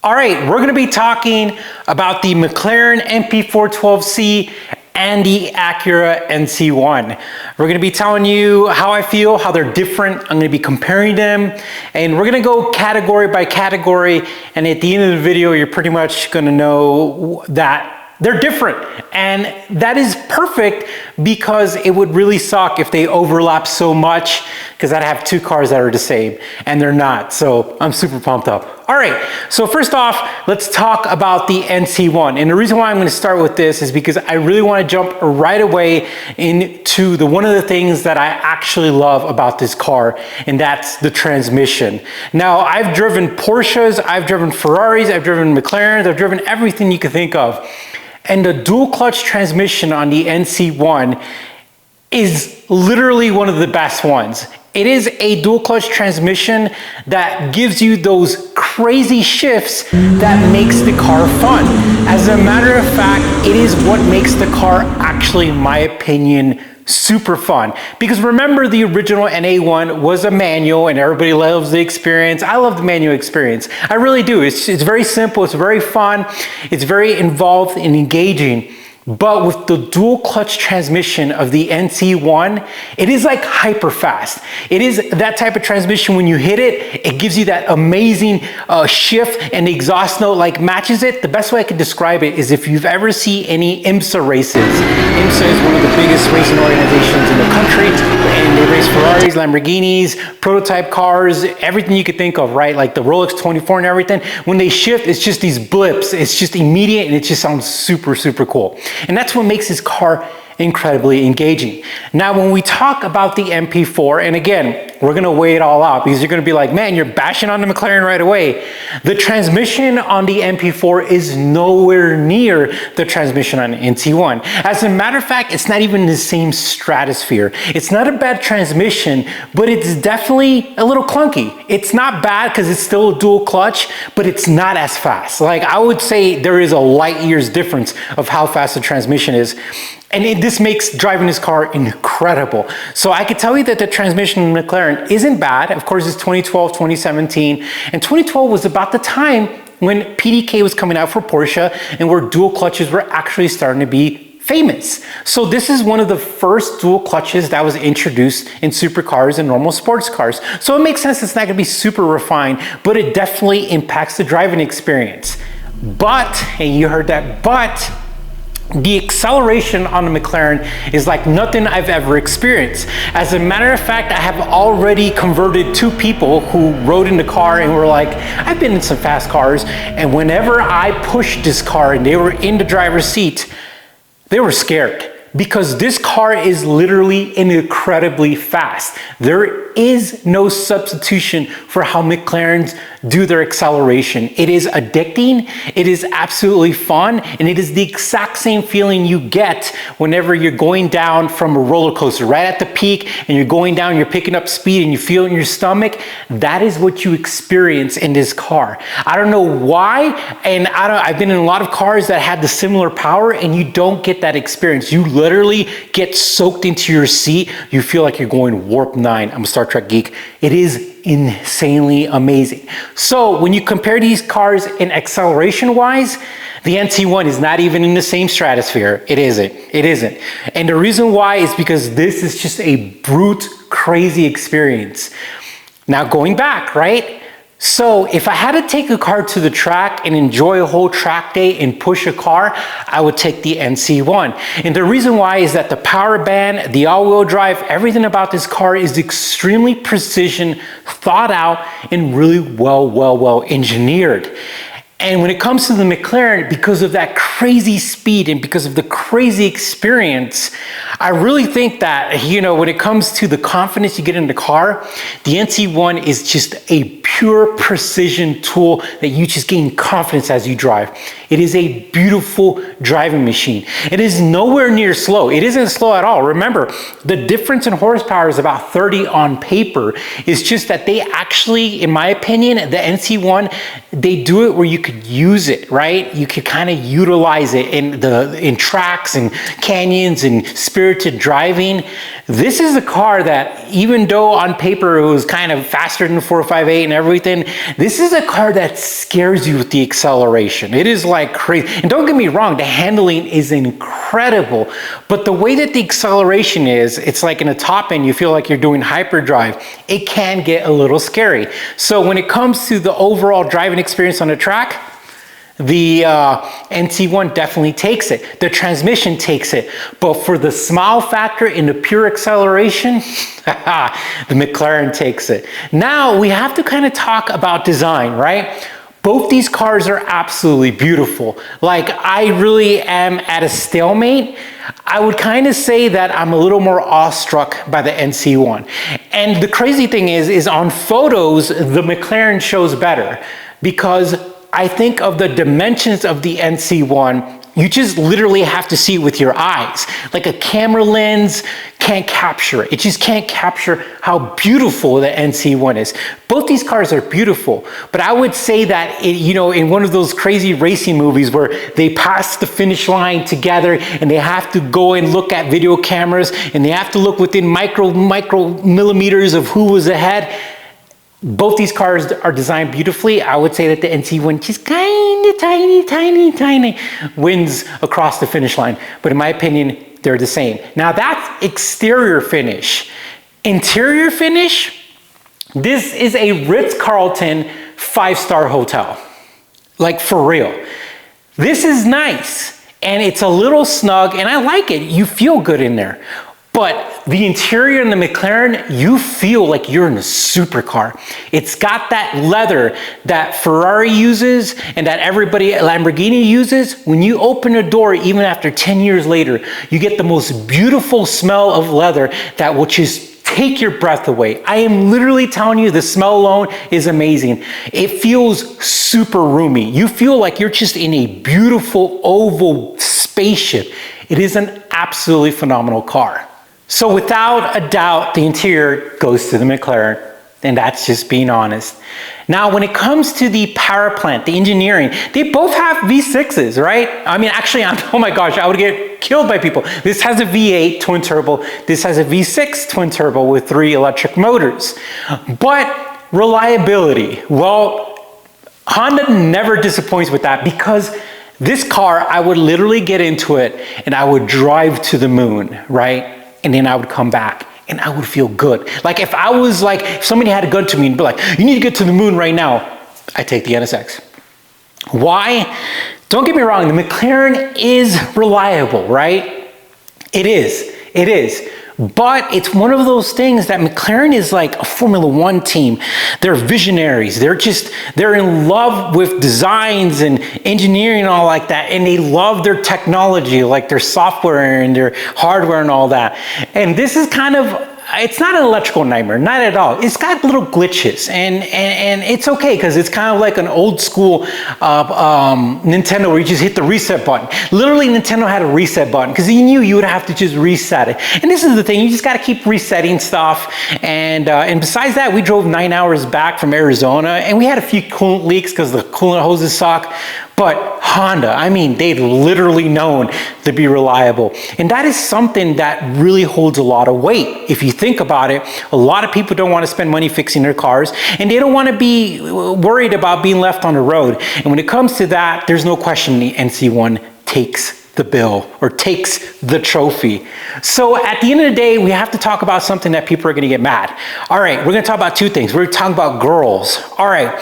All right, we're gonna be talking about the McLaren MP4-12C and the Acura NC1. We're gonna be telling you how I feel, how they're different. I'm gonna be comparing them, and we're gonna go category by category, and at the end of the video, you're pretty much gonna know that they're different, and that is perfect because it would really suck if they overlap so much, because I'd have two cars that are the same, and they're not, so I'm super pumped up. All right, so first off, let's talk about the NC1, and the reason why I'm gonna start with this is because I really wanna jump right away into one of the things that I actually love about this car, and that's the transmission. Now, I've driven Porsches, I've driven Ferraris, I've driven McLarens, I've driven everything you can think of. And the dual clutch transmission on the NC1 is literally one of the best ones. It is a dual clutch transmission that gives you those crazy shifts that makes the car fun. As a matter of fact, it is what makes the car actually, in my opinion, super fun. Because remember, the original NA1 was a manual and everybody loves the experience. I love the manual experience. I really do. It's very simple, it's very fun, it's very involved and engaging. But with the dual clutch transmission of the NC1, it is like hyper fast. It is that type of transmission. When you hit it, it gives you that amazing shift, and the exhaust note like matches it. The best way I can describe it is if you've ever seen any IMSA races. IMSA is one of the biggest racing organizations in the country, and they race Ferraris, Lamborghinis, prototype cars, everything you could think of, right? Like the Rolex 24 and everything. When they shift, it's just these blips. It's just immediate, and it just sounds super, super cool. And that's what makes this car incredibly engaging. Now, when we talk about the MP4, and again, we're gonna weigh it all out because you're gonna be like, man, you're bashing on the McLaren right away. The transmission on the MP4 is nowhere near the transmission on the NC1. As a matter of fact, it's not even in the same stratosphere. It's not a bad transmission, but it's definitely a little clunky. It's not bad because it's still a dual clutch, but it's not as fast. Like, I would say there is a light years difference of how fast the transmission is. And this makes driving this car incredible. So I could tell you that the transmission in McLaren isn't bad. Of course, it's 2012, 2017. And 2012 was about the time when PDK was coming out for Porsche and where dual clutches were actually starting to be famous. So this is one of the first dual clutches that was introduced in supercars and normal sports cars. So it makes sense it's not gonna be super refined, but it definitely impacts the driving experience. But, and you heard that, but, the acceleration on the McLaren is like nothing I've ever experienced. As a matter of fact, I have already converted two people who rode in the car and were like, I've been in some fast cars, and whenever I pushed this car and they were in the driver's seat, they were scared. Because this car is literally incredibly fast. There is no substitution for how McLarens do their acceleration. It is addicting, it is absolutely fun, and it is the exact same feeling you get whenever you're going down from a roller coaster, right at the peak, and you're going down, you're picking up speed, and you feel it in your stomach. That is what you experience in this car. I don't know why, and I've been in a lot of cars that had the similar power, and you don't get that experience. You literally get soaked into your seat. You feel like you're going warp 9. I'm a Star Trek geek. It is insanely amazing. So when you compare these cars in acceleration wise, the NC1 is not even in the same stratosphere. It isn't. It isn't. And the reason why is because this is just a brute, crazy experience. Now going back, right? So if I had to take a car to the track and enjoy a whole track day and push a car, I would take the NC1. And the reason why is that the power band, the all-wheel drive, everything about this car is extremely precision, thought out, and really well engineered. And when it comes to the McLaren, because of that crazy speed and because of the crazy experience, I really think that, you know, when it comes to the confidence you get in the car, the NC1 is just a pure precision tool that you just gain confidence as you drive. It is a beautiful driving machine. It is nowhere near slow. It isn't slow at all. Remember, the difference in horsepower is about 30 on paper. It's just that they actually, in my opinion, the NC1, they do it where you could use it, right? You could kind of utilize it in tracks and canyons and spirited driving. This is a car that, even though on paper it was kind of faster than the 458 and everything. This is a car that scares you with the acceleration. It is like crazy. And don't get me wrong, the handling is incredible, but the way that the acceleration is, it's like in the top end, you feel like you're doing hyperdrive. It can get a little scary. So when it comes to the overall driving experience on the track, the NC1 definitely takes it. The transmission takes it. But for the smile factor in the pure acceleration, the McLaren takes it. Now we have to kind of talk about design, right? Both these cars are absolutely beautiful. Like, I really am at a stalemate. I would kind of say that I'm a little more awestruck by the NC1. And the crazy thing is on photos, the McLaren shows better, because I think of the dimensions of the NC1, you just literally have to see it with your eyes. Like a camera lens can't capture it. It just can't capture how beautiful the NC1 is. Both these cars are beautiful, but I would say that, in one of those crazy racing movies where they pass the finish line together and they have to go and look at video cameras and they have to look within micro millimeters of who was ahead. Both these cars are designed beautifully. I would say that the NC1 just kind of tiny wins across the finish line. But in my opinion, they're the same. Now that's exterior finish. Interior finish, this is a Ritz-Carlton 5-star hotel. Like, for real. This is nice and it's a little snug and I like it. You feel good in there. But the interior in the McLaren, you feel like you're in a supercar. It's got that leather that Ferrari uses and that everybody at Lamborghini uses. When you open a door, even after 10 years later, you get the most beautiful smell of leather that will just take your breath away. I am literally telling you, the smell alone is amazing. It feels super roomy. You feel like you're just in a beautiful oval spaceship. It is an absolutely phenomenal car. So without a doubt, the interior goes to the McLaren, and that's just being honest. Now, when it comes to the power plant, the engineering, they both have V6s, right? I mean, actually, oh my gosh, I would get killed by people. This has a V8 twin turbo. This has a V6 twin turbo with 3 electric motors. But reliability, well, Honda never disappoints with that, because this car, I would literally get into it and I would drive to the moon, right? And then I would come back and I would feel good. Like, if I was like, if somebody had a gun to me and be like, you need to get to the moon right now, I take the NSX. Why? Don't get me wrong, the McLaren is reliable, right? It is. But it's one of those things that McLaren is like a Formula One team. They're visionaries. They're in love with designs and engineering and all like that. And they love their technology, like their software and their hardware and all that. And this is kind of, it's not an electrical nightmare, not at all. It's got little glitches and it's okay, because it's kind of like an old school Nintendo where you just hit the reset button. Literally, Nintendo had a reset button because he knew you would have to just reset it. And this is the thing, you just got to keep resetting stuff. And besides that, we drove 9 hours back from Arizona and we had a few coolant leaks because the coolant hoses suck. But Honda, I mean, they've literally known to be reliable. And that is something that really holds a lot of weight. If you think about it, a lot of people don't want to spend money fixing their cars, and they don't want to be worried about being left on the road. And when it comes to that, there's no question the NC1 takes the bill, or takes the trophy. So at the end of the day, we have to talk about something that people are going to get mad. All right, we're going to talk about two things. We're going to talk about girls. All right.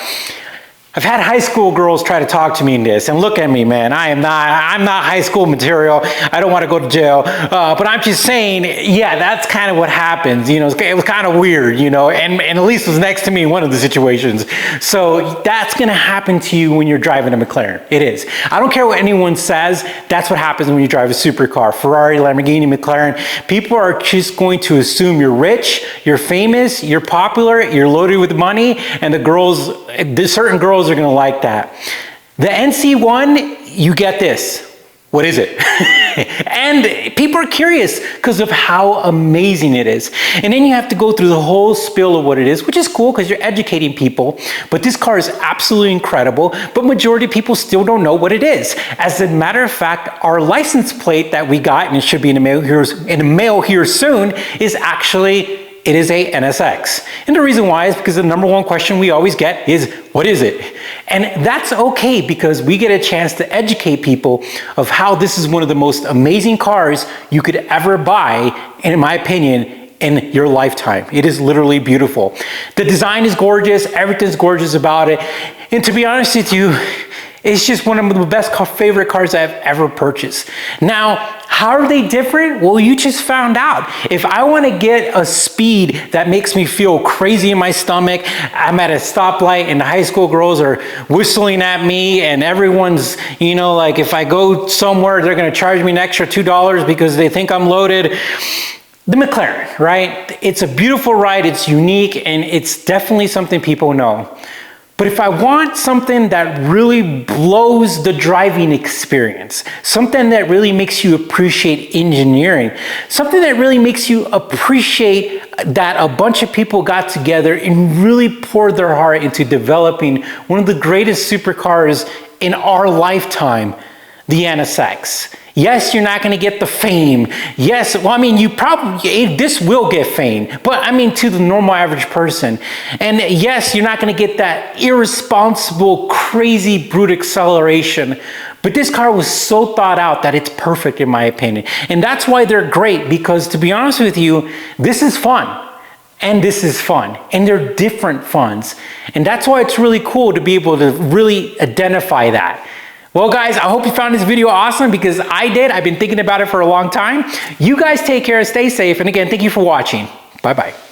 I've had high school girls try to talk to me in this, and look at me, man. I'm not high school material. I don't want to go to jail. But I'm just saying, yeah, that's kind of what happens. You know, it was kind of weird, you know, and Elise was next to me in one of the situations. So that's going to happen to you when you're driving a McLaren. It is. I don't care what anyone says. That's what happens when you drive a supercar. Ferrari, Lamborghini, McLaren. People are just going to assume you're rich, you're famous, you're popular, you're loaded with money, and certain girls are going to like that. The NC1, you get this. What is it? And people are curious because of how amazing it is. And then you have to go through the whole spiel of what it is, which is cool because you're educating people. But this car is absolutely incredible, but majority of people still don't know what it is. As a matter of fact, our license plate that we got, and it should be in the mail here soon, is actually it is a NSX. And the reason why is because the number one question we always get is, what is it? And that's okay, because we get a chance to educate people of how this is one of the most amazing cars you could ever buy, in my opinion, in your lifetime. It is literally beautiful. The design is gorgeous, everything's gorgeous about it. And to be honest with you, it's just one of the best favorite cars I've ever purchased. Now, how are they different? Well, you just found out. If I want to get a speed that makes me feel crazy in my stomach, I'm at a stoplight and the high school girls are whistling at me and everyone's, you know, like if I go somewhere, they're going to charge me an extra $2 because they think I'm loaded. The McLaren, right? It's a beautiful ride, it's unique, and it's definitely something people know. But if I want something that really blows the driving experience, something that really makes you appreciate engineering, something that really makes you appreciate that a bunch of people got together and really poured their heart into developing one of the greatest supercars in our lifetime, the NSX. Yes, you're not going to get the fame. Yes, well, I mean, this will get fame, but I mean, to the normal average person. And yes, you're not going to get that irresponsible, crazy, brute acceleration. But this car was so thought out that it's perfect, in my opinion. And that's why they're great, because to be honest with you, this is fun. And this is fun. And they're different funs. And that's why it's really cool to be able to really identify that. Well, guys, I hope you found this video awesome, because I did. I've been thinking about it for a long time. You guys take care and stay safe. And again, thank you for watching. Bye-bye.